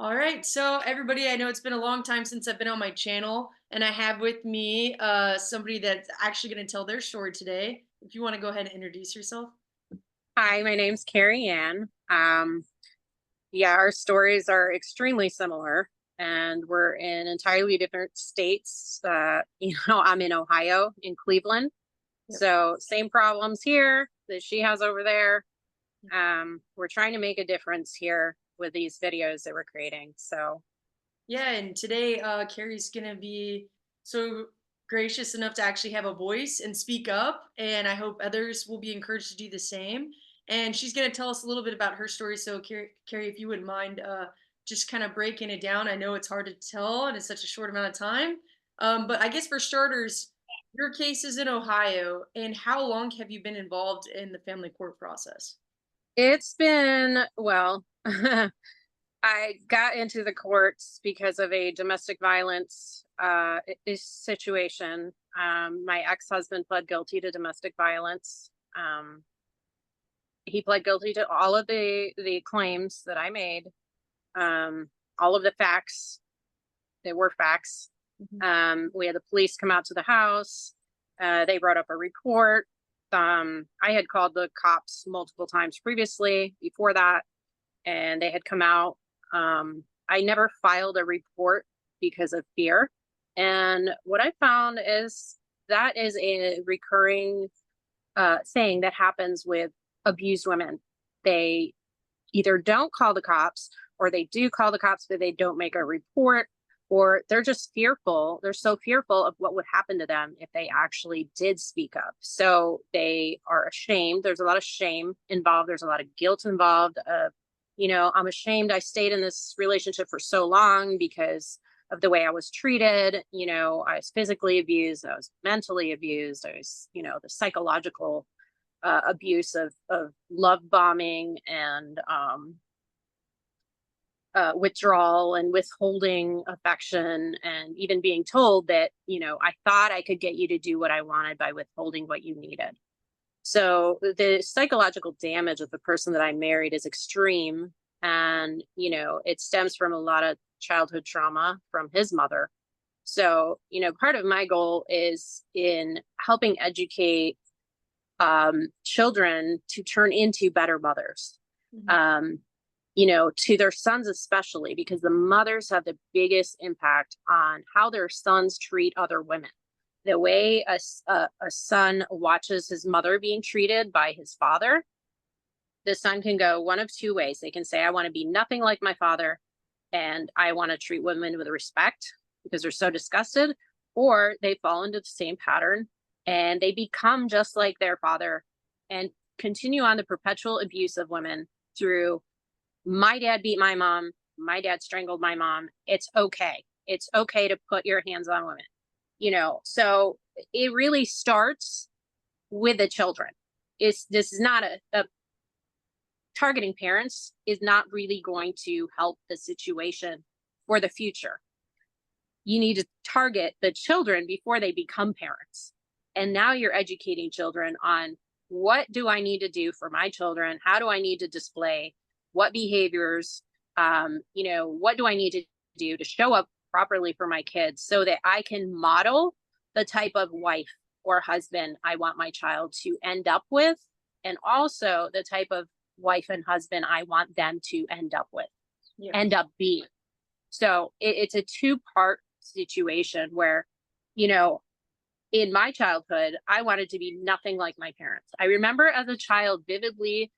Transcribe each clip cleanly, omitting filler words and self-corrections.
All right, so everybody, I know it's been a long time since I've been on my channel, and I have with me somebody that's actually going to tell their story today. If you want to go ahead and introduce yourself. Hi, my name's Carey Ann. Yeah, our stories are extremely similar, and we're in entirely different states. I'm in Ohio, in Cleveland, Yep. so same problems here that she has over there. We're trying to make a difference here with these videos that we're creating. So Yeah, and today Carrie's going to be so gracious enough to actually have a voice and speak up, and I hope others will be encouraged to do the same. And she's going to tell us a little bit about her story. So, Carrie, if you wouldn't mind just kind of breaking it down, I know it's hard to tell and it's such a short amount of time. But I guess for starters, your case is in Ohio, and how long have you been involved in the family court process? it's been, well, I got into the courts because of a domestic violence situation. My ex-husband pled guilty to domestic violence. Um, he pled guilty to all of the claims that I made, all of the facts. They were facts. Mhm. We had the police come out to the house. They wrote up a report. I had called the cops multiple times previously before that, and they had come out. I never filed a report because of fear. And what I found is that is a recurring thing that happens with abused women. They either don't call the cops, or they do call the cops, but they don't make a report, or they're just fearful. They're so fearful of what would happen to them if they actually did speak up. So they are ashamed. There's a lot of shame involved. There's a lot of guilt involved. I'm ashamed I stayed in this relationship for so long because of the way I was treated. I was physically abused. I was mentally abused. I was, the psychological abuse of love bombing and withdrawal and withholding affection, and even being told that, I thought I could get you to do what I wanted by withholding what you needed. So the psychological damage of the person that I married is extreme. And, it stems from a lot of childhood trauma from his mother. So, part of my goal is in helping educate children to turn into better mothers, Mhm. um, to their sons, especially because the mothers have the biggest impact on how their sons treat other women. The way a son watches his mother being treated by his father, the son can go one of two ways. They can say, I want to be nothing like my father, and I want to treat women with respect because they're so disgusted, or they fall into the same pattern and they become just like their father and continue on the perpetual abuse of women through, my dad beat my mom, my dad strangled my mom. It's okay. It's okay to put your hands on women. So it really starts with the children. This is not a targeting parents is not really going to help the situation for the future. You need to target the children before they become parents. And now you're educating children on, what do I need to do for my children? How do I need to display what behaviors? What do I need to do to show up properly for my kids so that I can model the type of wife or husband I want my child to end up with, and also the type of wife and husband I want them to end up with, Yeah. end up being. So it's a two-part situation where, you know, in my childhood, I wanted to be nothing like my parents. I remember as a child vividly,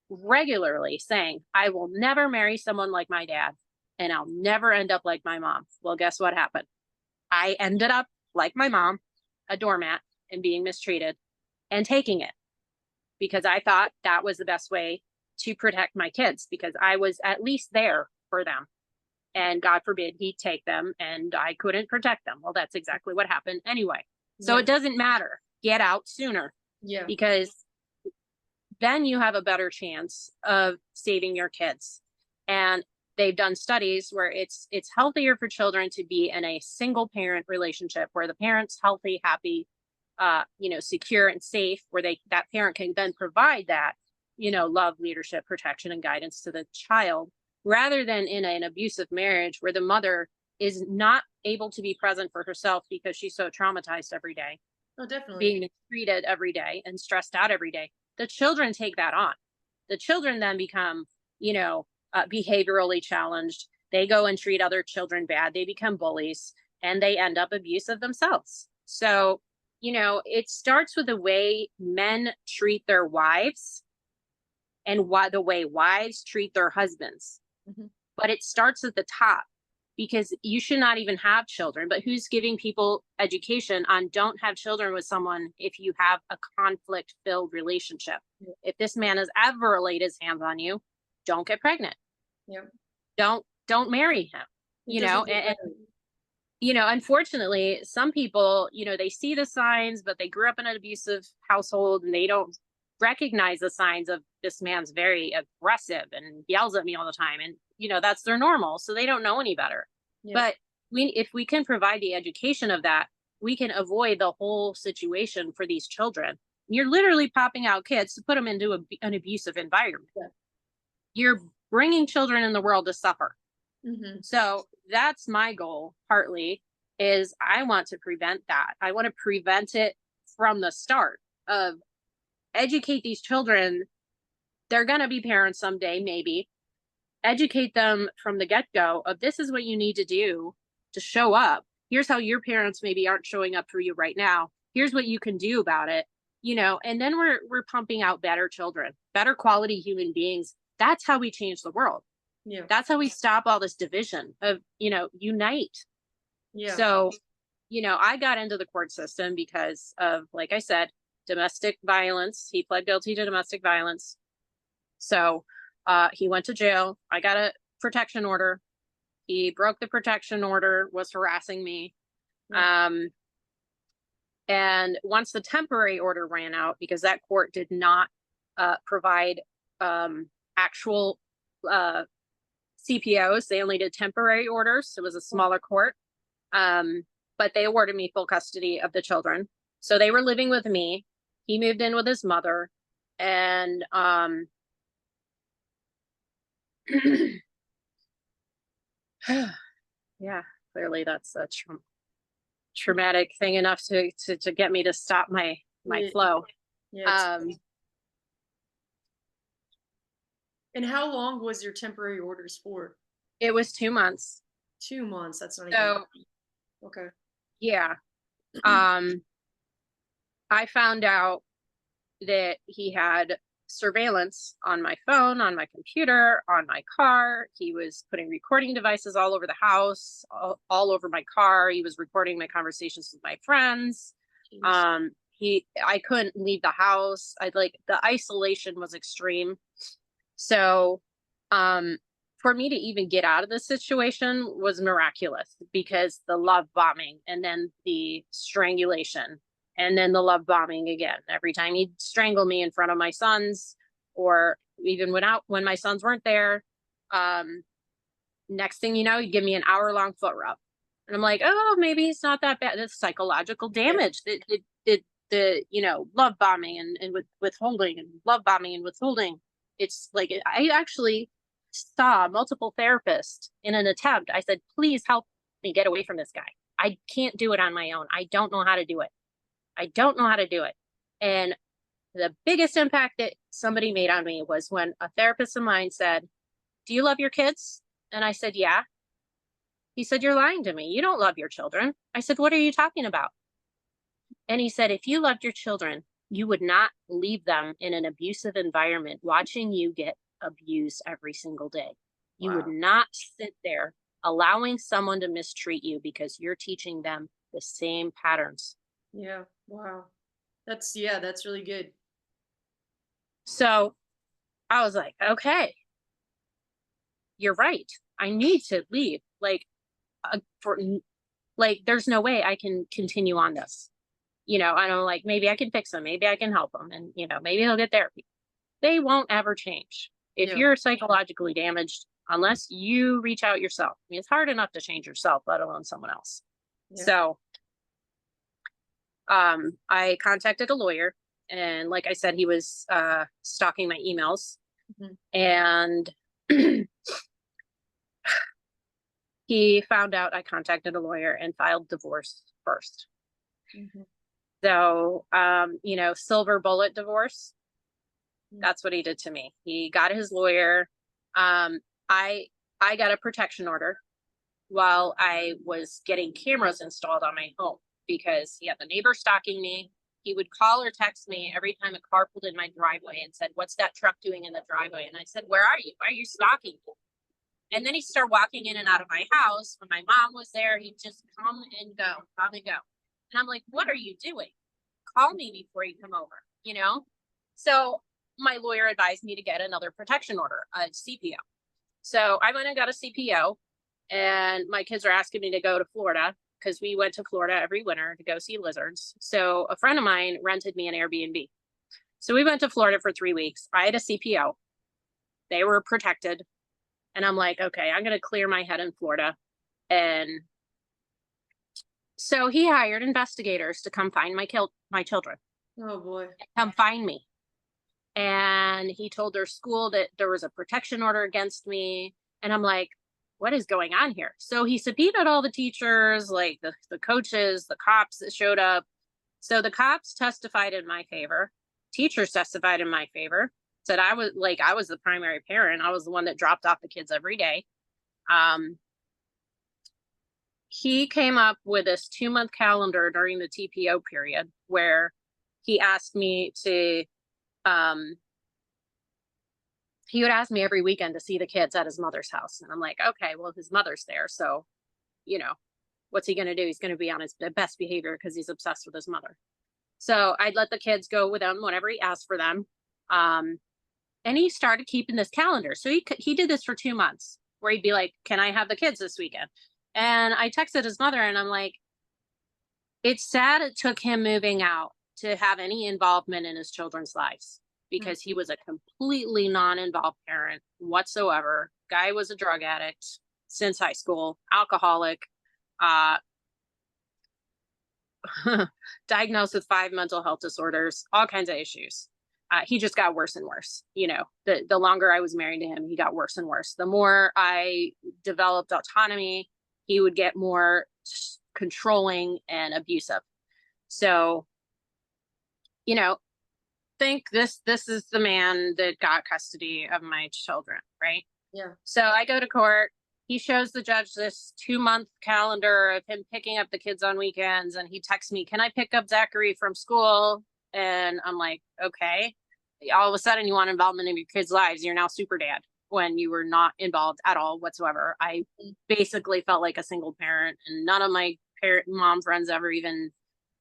regularly saying, I will never marry someone like my dad, and I'll never end up like my mom. Well, guess what happened? I ended up like my mom, a doormat, and being mistreated and taking it because I thought that was the best way to protect my kids, because I was at least there for them. And God forbid he'd take them and I couldn't protect them. Well, that's exactly what happened anyway. So Yeah. it doesn't matter. Get out sooner, Yeah. because then you have a better chance of saving your kids. And they've done studies where it's healthier for children to be in a single parent relationship where the parent's healthy, happy, secure and safe, where that parent can then provide that, love, leadership, protection, and guidance to the child, rather than in an abusive marriage where the mother is not able to be present for herself because she's so traumatized every day, Oh, definitely. being mistreated every day and stressed out every day. The children take that on. The children then become, behaviorally challenged. They go and treat other children bad. They become bullies and they end up abusive themselves. So, it starts with the way men treat their wives and why the way wives treat their husbands. Mhm. But it starts at the top because you should not even have children. But who's giving people education on don't have children with someone if you have a conflict filled relationship? Yeah. If this man has ever laid his hands on you, don't get pregnant. Yeah. Don't marry him. It doesn't get And better. unfortunately, some people, they see the signs, but they grew up in an abusive household and they don't recognize the signs of this man's very aggressive and yells at me all the time. And, that's their normal. So they don't know any better. Yeah. But if we can provide the education of that, we can avoid the whole situation for these children. You're literally popping out kids to put them into an abusive environment. Yeah. You're bringing children in the world to suffer. Mhm. So that's my goal, partly, is I want to prevent that. I want to prevent it from the start of educate these children. They're going to be parents someday, maybe. Educate them from the get go of this is what you need to do to show up. Here's how your parents maybe aren't showing up for you right now. Here's what you can do about it. And then we're pumping out better children, better quality human beings. That's how we change the world. Yeah. That's how we stop all this division of, unite. Yeah. So, I got into the court system because of, like I said, domestic violence. He pled guilty to domestic violence. So he went to jail. I got a protection order. He broke the protection order, was harassing me. Yeah. Um, and once the temporary order ran out, because that court did not provide actual CPOs, they only did temporary orders. It was a Oh, smaller court. But they awarded me full custody of the children. So they were living with me. He moved in with his mother. And yeah, clearly that's a traumatic thing enough to get me to stop my yeah. flow. Yeah. Um, And how long was your temporary orders for? it was 2 months. 2 months. That's not even So okay. yeah, um, I found out that he had surveillance on my phone, on my computer, on my car. He was putting recording devices all over the house, all over my car. He was recording my conversations with my friends. Jeez. I couldn't leave the house. The isolation was extreme. So, um, for me to even get out of this situation was miraculous because the love bombing and then the strangulation and then the love bombing again. Every time he'd strangle me in front of my sons, or even when my sons weren't there. Um, Next thing you know, he'd give me an hour-long foot rub. And I'm like, oh, maybe it's not that bad. It's psychological Yeah. damage. The love bombing and withholding and love bombing and withholding. It's like I actually saw multiple therapists in an attempt. I said, please help me get away from this guy. I can't do it on my own. I don't know how to do it. I don't know how to do it. And the biggest impact that somebody made on me was when a therapist of mine said, do you love your kids? And I said, yeah. He said, you're lying to me. You don't love your children. I said, what are you talking about? And he said, if you loved your children, you would not leave them in an abusive environment watching you get abused every single day. You would Wow. not sit there allowing someone to mistreat you because you're teaching them the same patterns. Yeah. Wow. That's really good. So I was like, okay, you're right. I need to leave. There's no way I can continue on this. And I'm like, maybe I can fix him. Maybe I can help him. And, maybe he'll get therapy. They won't ever change. If Yeah. you're psychologically damaged, unless you reach out yourself, I mean, it's hard enough to change yourself, let alone someone else. Yeah. So, I contacted a lawyer, and like I said, he was stalking my emails. Mhm. And He found out I contacted a lawyer and filed divorce first. Mhm. So, silver bullet divorce, Mm. that's what he did to me. He got his lawyer. Um, I I got a protection order while I was getting cameras installed on my home because he had the neighbor stalking me. He would call or text me every time a car pulled in my driveway and said, "What's that truck doing in the driveway?" And I said, "Where are you? Why are you stalking me?" And then he started walking in and out of my house. When my mom was there, he'd just come and go, come and go. And I'm like, "What are you doing? Call me before you come over, you know?" So my lawyer advised me to get another protection order, a CPO. So I went and got a CPO, and my kids are asking me to go to Florida because we went to Florida every winter to go see lizards. So a friend of mine rented me an Airbnb. So we went to Florida for 3 weeks. I had a CPO. They were protected. And I'm like, okay, I'm going to clear my head in Florida. And so he hired investigators to come find my children, Oh boy. come find me. And he told their school that there was a protection order against me. And I'm like, what is going on here? So he subpoenaed all the teachers, like the coaches, the cops that showed up. So the cops testified in my favor. Teachers testified in my favor. Said I was the primary parent. I was the one that dropped off the kids every day. Um, he came up with this 2-month calendar during the TPO period where he asked me to um he would ask me every weekend to see the kids at his mother's house. And I'm like, okay, well, his mother's there. So, you know, what's he going to do? He's going to be on his best behavior because he's obsessed with his mother. So I'd let the kids go with him whenever he asked for them. Um, and he started keeping this calendar. So he did this for 2 months where he'd be like, can I have the kids this weekend? And I texted his mother and I'm like, it's sad it took him moving out to have any involvement in his children's lives because he Mhm. was a completely non-involved parent whatsoever. Guy was a drug addict since high school, alcoholic, uh, diagnosed with 5 mental health disorders, all kinds of issues. He just got worse and worse. The longer I was married to him, he got worse and worse. The more I developed autonomy, he would get more controlling and abusive. So, you know, think this is the man that got custody of my children, right? Yeah. So I go to court. He shows the judge this 2-month calendar of him picking up the kids on weekends, and he texts me, "Can I pick up Zachary from school?" And I'm like, "Okay." All of a sudden, you want involvement in your kids' lives. You're now super dad when you were not involved at all whatsoever. I basically felt like a single parent, and none of my parent mom friends ever even,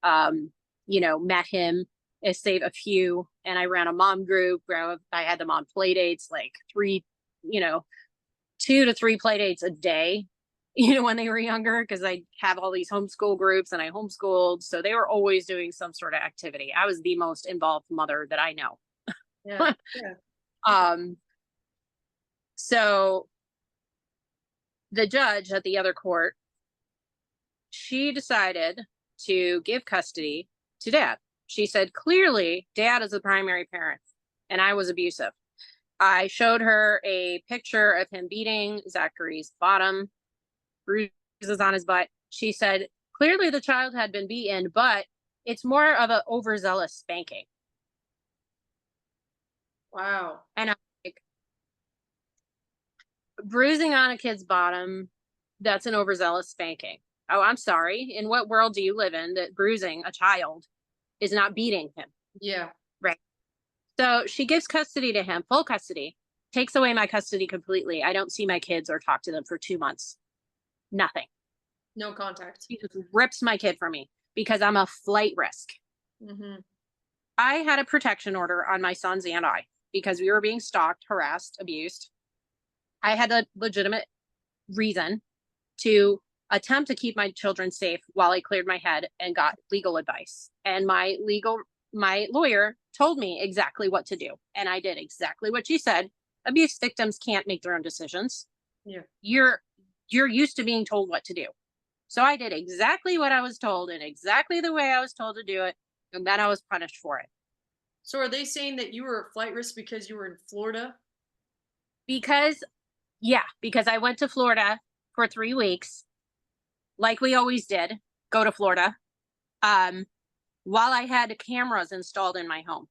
um, met him, save a few. And I ran a mom group where I had them on play dates, like you know, 2 to 3 play dates a day, when they were younger, because I have all these homeschool groups and I homeschooled. So they were always doing some sort of activity. I was the most involved mother that I know. Yeah. Yeah. um, so the judge at the other court, she decided to give custody to dad. She said, clearly, dad is the primary parent and I was abusive. I showed her a picture of him beating Zachary's bottom, bruises on his butt. She said, clearly the child had been beaten, but it's more of an overzealous spanking. Wow. And I'm like, bruising on a kid's bottom, that's an overzealous spanking. Oh, I'm sorry. In what world do you live in that bruising a child is not beating him? Yeah. Right. So she gives custody to him, full custody, takes away my custody completely. I don't see my kids or talk to them for 2 months. Nothing. No contact. She just rips my kid from me because I'm a flight risk. Mhm. I had a protection order on my sons and I because we were being stalked, harassed, abused. I had a legitimate reason to attempt to keep my children safe while I cleared my head and got legal advice. And my lawyer told me exactly what to do. And I did exactly what she said. Abuse victims can't make their own decisions. Yeah. You're used to being told what to do. So I did exactly what I was told and exactly the way I was told to do it. And then I was punished for it. So are they saying that you were a flight risk because you were in Florida? Because, yeah, because I went to Florida for 3 weeks, like we always did, go to Florida, um, while I had cameras installed in my home.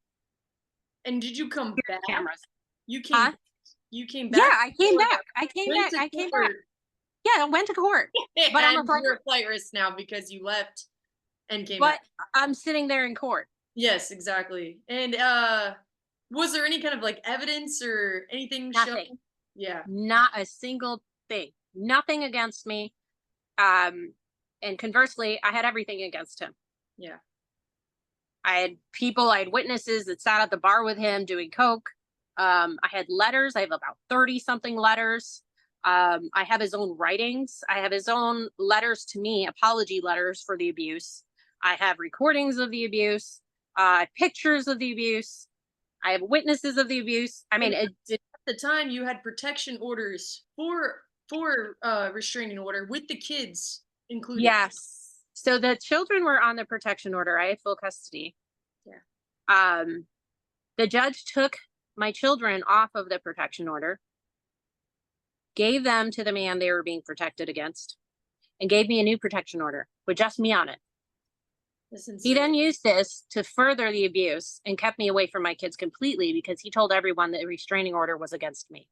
And did you come Security back? cameras. You came Huh? back you came Yeah, back I to came Florida, back. I came went back. to I came back. court, Yeah, I went to court, but I'm a and flight you're risk. a flight risk now because you left and came But back. I'm sitting there in court. Yes, exactly. And, was there any kind of, like, evidence or anything shown? Nothing. Yeah, Not a single thing. Nothing against me. Um, and conversely, I had everything against him. yeah. I had witnesses that sat at the bar with him doing coke. I had letters. I have about 30 something letters. I have his own writings. I have his own letters to me, apology letters for the abuse. I have recordings of the abuse, pictures of the abuse. I have witnesses of the abuse. I And mean, at the time, you had protection orders for restraining order with the kids included. yes. So the children were on the protection order. I had full custody. Yeah. Um, the judge took my children off of the protection order, gave them to the man they were being protected against, and gave me a new protection order with just me on it. That's He insane. then used this to further the abuse and kept me away from my kids completely because he told everyone that a restraining order was against me.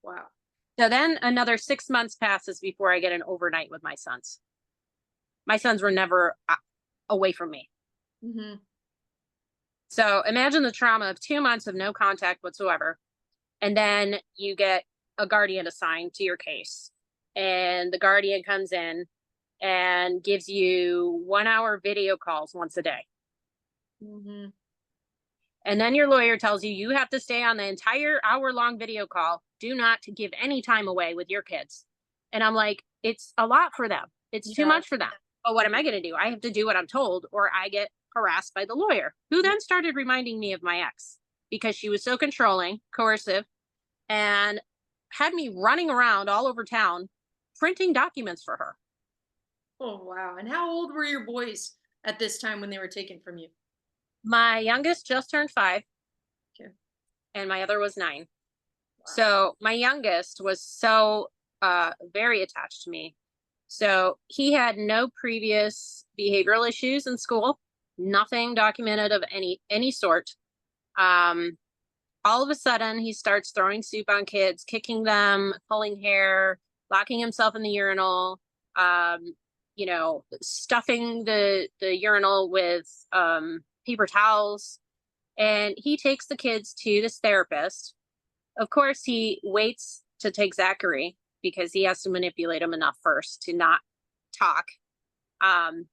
Wow. So then another 6 months passes before I get an overnight with my sons. My sons were never away from me. Mhm. So imagine the trauma of 2 months of no contact whatsoever. And then you get a guardian assigned to your case. And the guardian comes in and gives you 1 hour video calls once a day. Mhm. And then your lawyer tells you you have to stay on the entire hour-long video call. Do not give any time away with your kids. And I'm like, it's a lot for them. It's too Yeah. much for them. But what am I going to do? I have to do what I'm told, or I get harassed by the lawyer, who then started reminding me of my ex because she was so controlling, coercive, and had me running around all over town printing documents for her. Oh, wow. And how old were your boys at this time when they were taken from you? My youngest just turned 5, Okay. and my other was 9. Wow. So my youngest was so very attached to me. So he had no previous behavioral issues in school, nothing documented of any sort. Um, all of a sudden, he starts throwing soup on kids, kicking them, pulling hair, locking himself in the urinal, stuffing the urinal with paper towels. And he takes the kids to this therapist. Of course, he waits to take Zachary because he has to manipulate him enough first to not talk. Um,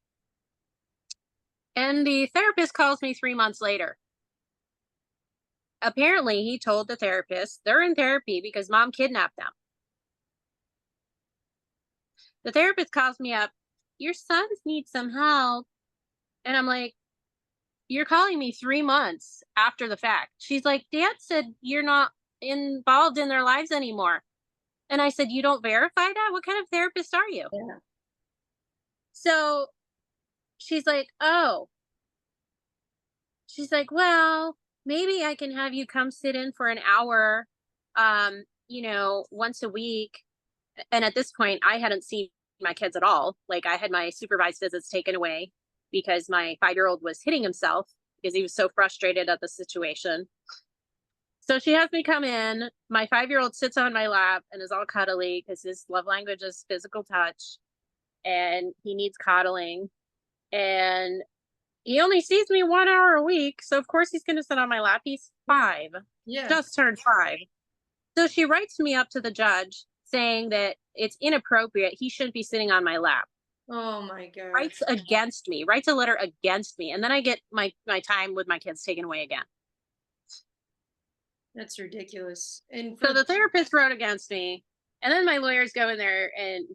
and the therapist calls me 3 months later. Apparently, he told the therapist they're in therapy because mom kidnapped them. The therapist calls me up. Your sons need some help. And I'm like, you're calling me 3 months after the fact. She's like, Dad said you're not involved in their lives anymore. And I said, you don't verify that? What kind of therapist are you? Yeah. So she's like, oh, she's like, well, maybe I can have you come sit in for an hour, once a week. And at this point, I hadn't seen my kids at all. Like, I had my supervised visits taken away because my 5-year-old was hitting himself because he was so frustrated at the situation. So she has me come in. My 5-year-old sits on my lap and is all cuddly because his love language is physical touch and he needs coddling. And he only sees me 1 hour a week. So, of course, he's going to sit on my lap. He's 5, Yeah. just turned 5. So she writes me up to the judge saying that it's inappropriate. He shouldn't be sitting on my lap. Oh my gosh. Writes against me, writes a letter against me. And then I get my time with my kids taken away again. That's ridiculous. And So for the therapist wrote against me. And then my lawyers go in there and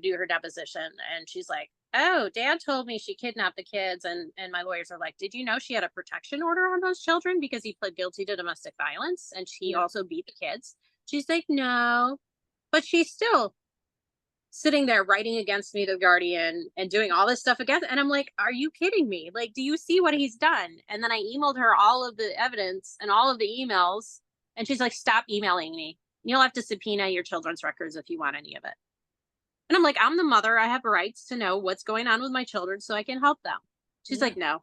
do her deposition. And she's like, oh, Dad told me she kidnapped the kids. And my lawyers are like, did you know she had a protection order on those children because he pled guilty to domestic violence and she yeah. also beat the kids? She's like, no. But she's still sitting there writing against me, the guardian, and doing all this stuff against. And I'm like, are you kidding me? Like, do you see what he's done? And then I emailed her all of the evidence and all of the emails. And she's like, stop emailing me. You'll have to subpoena your children's records if you want any of it. And I'm like, I'm the mother. I have rights to know what's going on with my children so I can help them. She's Yeah. like, no.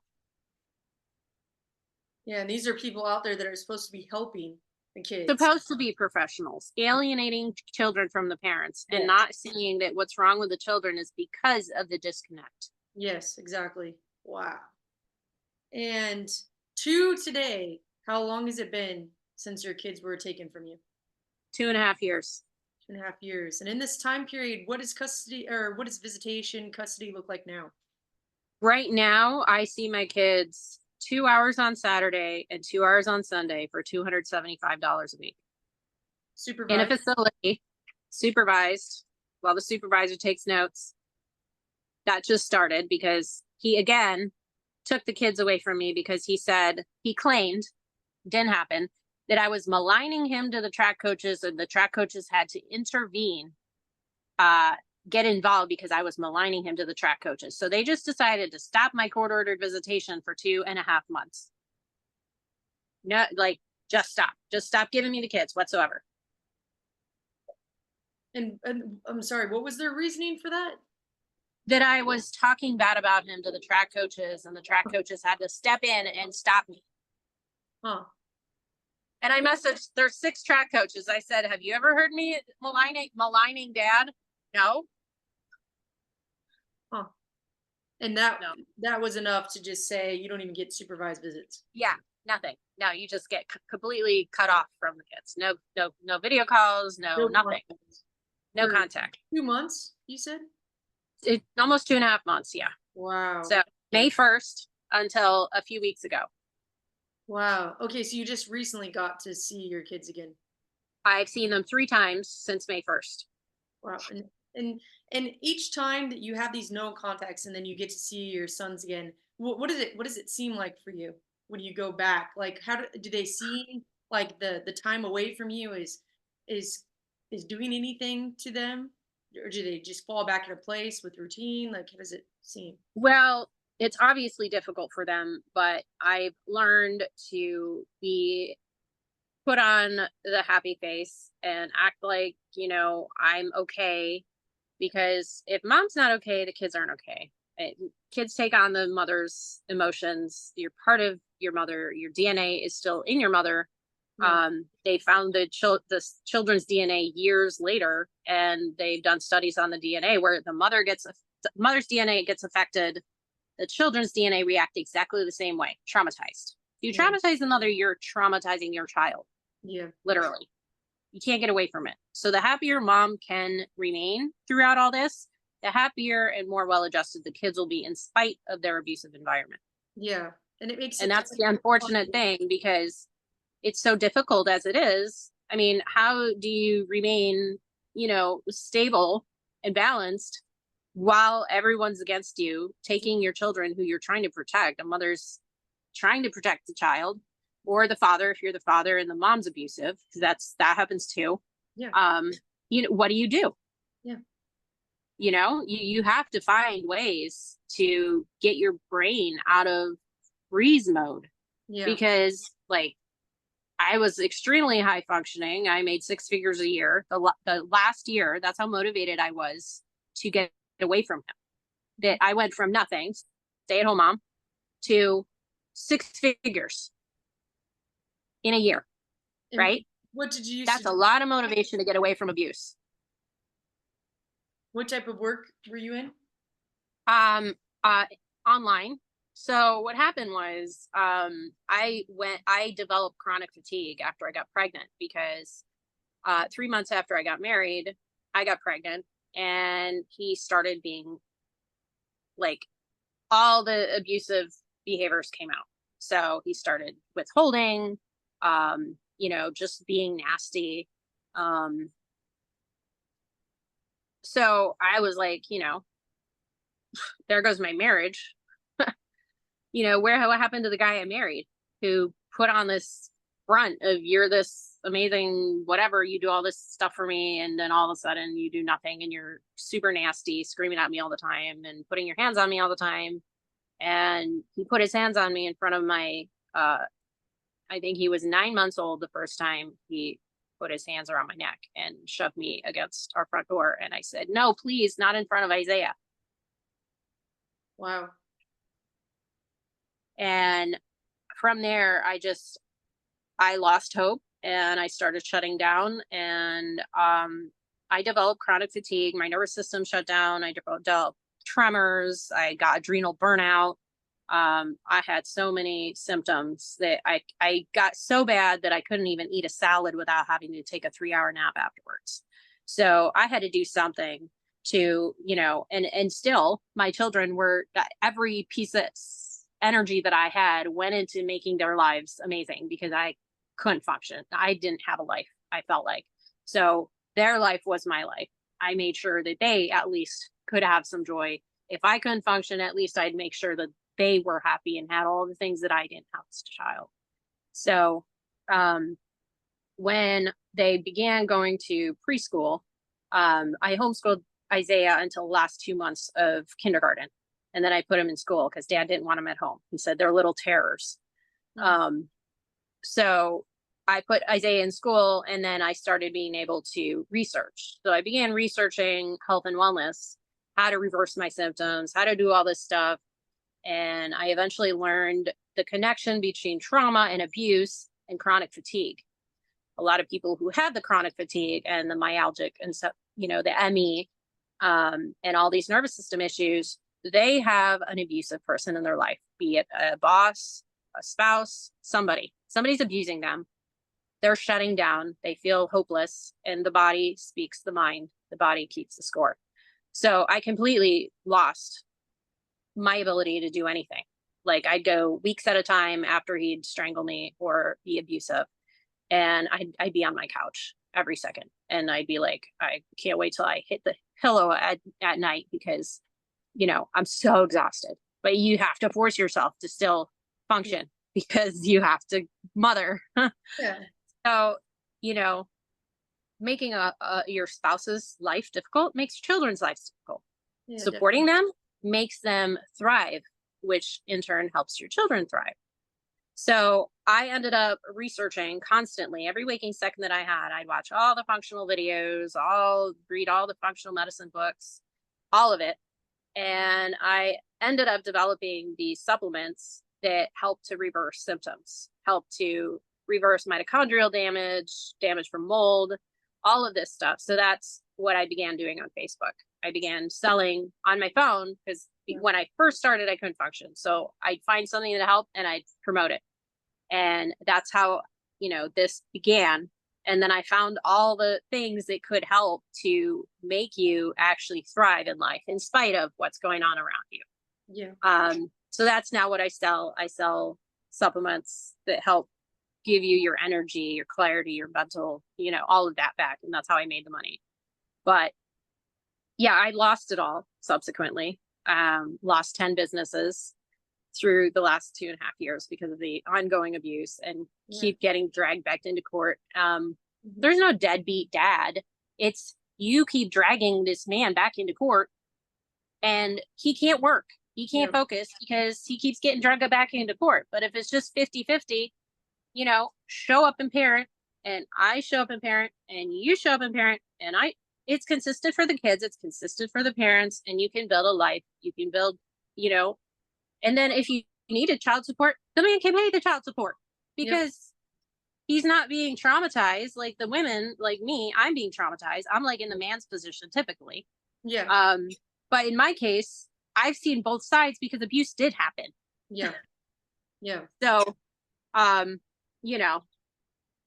Yeah, and these are people out there that are supposed to be helping the kids. Supposed to be professionals, alienating children from the parents and Yes. not seeing that what's wrong with the children is because of the disconnect. Yes, exactly. Wow. And to today, how long has it been since your kids were taken from you? 2.5 years. 2.5 years. And in this time period, what is custody or what does visitation custody look like now? Right now, I see my kids 2 hours on Saturday and 2 hours on Sunday for $275 a week in a Supervised? facility, supervised, while the supervisor takes notes. That just started because he again took the kids away from me because he claimed, didn't happen, that I was maligning him to the track coaches and the track coaches had to intervene, uh, get involved because I was maligning him to the track coaches. So they just decided to stop my court ordered visitation for 2.5 months. No, like just stop giving me the kids whatsoever. And I'm sorry, what was their reasoning for that? That I was talking bad about him to the track coaches and the track coaches had to step in and stop me. Huh. And I messaged, there's 6 track coaches. I said, have you ever heard me maligning dad? No, Huh. And that no. that was enough to just say you don't even get supervised visits. Yeah, nothing. No, you just get completely cut off from the kids. No video calls, no No nothing, contact. no For contact. 2 months, you said? Almost 2.5 months. Yeah. Wow. So May 1st until a few weeks ago. Wow. Okay, so you just recently got to see your kids again. I've seen them 3 times since May 1st. Wow. And each time that you have these no contacts and then you get to see your sons again, what does it seem like for you when you go back? Like do they see like the time away from you is is doing anything to them? Or do they just fall back into place with routine? Like how does it seem? Well, it's obviously difficult for them, but I've learned to be put on the happy face and act like, I'm okay. Because if mom's not okay, the kids aren't okay. Kids take on the mother's emotions. You're part of your mother. Your DNA is still in your mother. Yeah. They found the children's DNA years later, and they've done studies on the DNA where the mother's DNA gets affected. The children's DNA react exactly the same way, traumatized. If you Yeah. traumatize the mother, you're traumatizing your child, Yeah. literally. You can't get away from it. So the happier mom can remain throughout all this, the happier and more well adjusted the kids will be in spite of their abusive environment. Yeah. And it makes And it that's the unfortunate thing because it's so difficult as it is. I mean, how do you remain, stable and balanced while everyone's against you, taking your children who you're trying to protect? A mother's trying to protect the child, or the father if you're the father and the mom's abusive, because that happens too. yeah. um what do you do? Yeah. You have to find ways to get your brain out of freeze mode, Yeah. because like I was extremely high functioning. I made 6 figures a year. The last year, that's how motivated I was to get away from him. That I went from nothing, stay at home mom, to 6 figures in a year, And right? what did you used to That's a do? lot of motivation to get away from abuse. What type of work were you in? Um, uh, Online. So what happened was, I developed chronic fatigue after I got pregnant because 3 months after I got married, I got pregnant and he started being like, all the abusive behaviors came out. So he started withholding, just being nasty. Um, so I was like, there goes my marriage. What happened to the guy I married who put on this front of you're this amazing whatever, you do all this stuff for me, and then all of a sudden you do nothing and you're super nasty, screaming at me all the time and putting your hands on me all the time. And he put his hands on me in front of my I think he was 9 months old the first time. He put his hands around my neck and shoved me against our front door. And I said, "No, please, not in front of Isaiah." Wow. And from there, I lost hope and I started shutting down. And I developed chronic fatigue. My nervous system shut down. I developed tremors. I got adrenal burnout. I had so many symptoms that I got so bad that I couldn't even eat a salad without having to take a 3 hour nap afterwards. So I had to do something to, and still my children were every piece of energy that I had went into making their lives amazing because I couldn't function. I didn't have a life, I felt like. So their life was my life. I made sure that they at least could have some joy. If I couldn't function, at least I'd make sure that they were happy and had all the things that I didn't have as a child. So when they began going to preschool, I homeschooled Isaiah until the last 2 months of kindergarten. And then I put him in school because dad didn't want him at home. He said they're little terrors. Mm. So I put Isaiah in school and then I started being able to research. So I began researching health and wellness, how to reverse my symptoms, how to do all this stuff. And I eventually learned the connection between trauma and abuse and chronic fatigue. A lot of people who have the chronic fatigue and the myalgic and so, the ME, and all these nervous system issues, they have an abusive person in their life, be it a boss, a spouse, somebody's abusing them. They're shutting down. They feel hopeless, and the body speaks the mind. The body keeps the score. So I completely lost my ability to do anything. Like I'd go weeks at a time after he'd strangle me or be abusive, and I'd be on my couch every second, and I'd be like, I can't wait till I hit the pillow at night because I'm so exhausted. But you have to force yourself to still Yeah. function because you have to mother. Yeah. So, you know, making your spouse's life difficult makes your children's lives difficult. Yeah, Supporting definitely. them makes them thrive, which in turn helps your children thrive. So I ended up researching constantly. Every waking second that I had, I'd watch all the functional videos, all read all the functional medicine books, all of it. And I ended up developing these supplements that help to reverse symptoms, help to reverse mitochondrial damage, damage from mold, all of this stuff. So that's what I began doing on Facebook. I began selling on my phone because Yeah. when I first started, I couldn't function. So I'd find something to help and I'd promote it. And that's how, this began. And then I found all the things that could help to make you actually thrive in life in spite of what's going on around you. Yeah. So that's now what I sell. I sell supplements that help give you your energy, your clarity, your mental, all of that back. And that's how I made the money. But yeah, I lost it all subsequently. Lost 10 businesses through the last 2.5 years because of the ongoing abuse and Yeah. keep getting dragged back into court. Mhm. There's no deadbeat dad. It's you keep dragging this man back into court and he can't work. He Yeah. can't focus because he keeps getting dragged back into court. But if it's just 50-50, show up and parent, and I show up and parent, and you show up and parent, and it's consistent for the kids, it's consistent for the parents, and you can build a life. You can build, you know, and then if you needed child support, the man can pay the child support Yep. because he's not being traumatized like the women like me. I'm being traumatized. I'm like in the man's position typically. Yeah. Um, but in my case, I've seen both sides because abuse did happen. Yeah. Yeah. So, um, you know,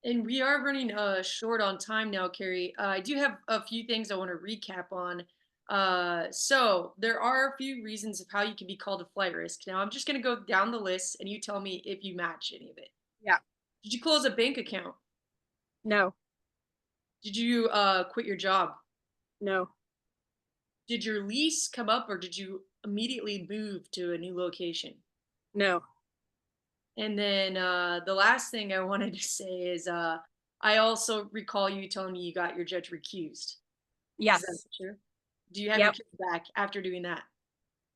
And we are running short on time now, Carrie. I do have a few things I want to recap on. So there are a few reasons of how you can be called a flight risk. Now I'm just going to go down the list and you tell me if you match any of it. yeah, Did you close a bank account? no, Did you quit your job? no, Did your lease come up or did you immediately move to a new location? no, And then the last thing I wanted to say is I also recall you telling me you got your judge recused. Is that yes, true? Do you have your yep. kids back after doing that?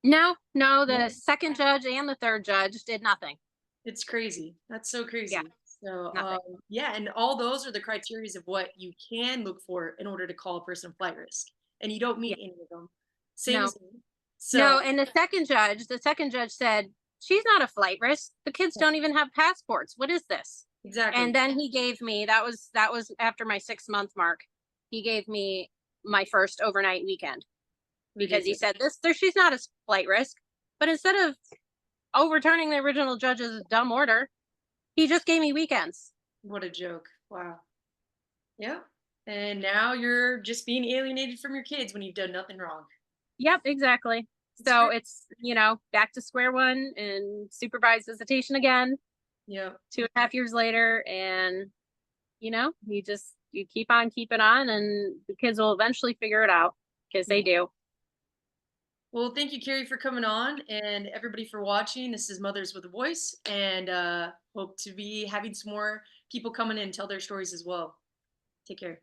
No, no, the No. second judge and the third judge did nothing. It's crazy. That's so Yeah. crazy. So, nothing. yeah, and all those are the criterias of what you can look for in order to call a person a flight risk, and you don't Yeah. meet any of them. Same No. as me. So No, and the second judge said, "She's not a flight risk. The kids yeah, don't even have passports. What is this?" And exactly. then he gave me, that was after my 6-month mark. He gave me my first overnight weekend because he Ridiculous. said she's not a flight risk. But instead of overturning the original judge's dumb order, he just gave me weekends. What a joke. Wow. Yeah. And now you're just being alienated from your kids when you've done nothing wrong. Yep, exactly. It's So great. it's, back to square one and supervised visitation again Yeah. 2.5 years later. And, you keep on keeping on, and the kids will eventually figure it out because Yeah. they do. Well, thank you, Carrie, for coming on, and everybody for watching. This is Mothers with a Voice, and hope to be having some more people coming in and tell their stories as well. Take care.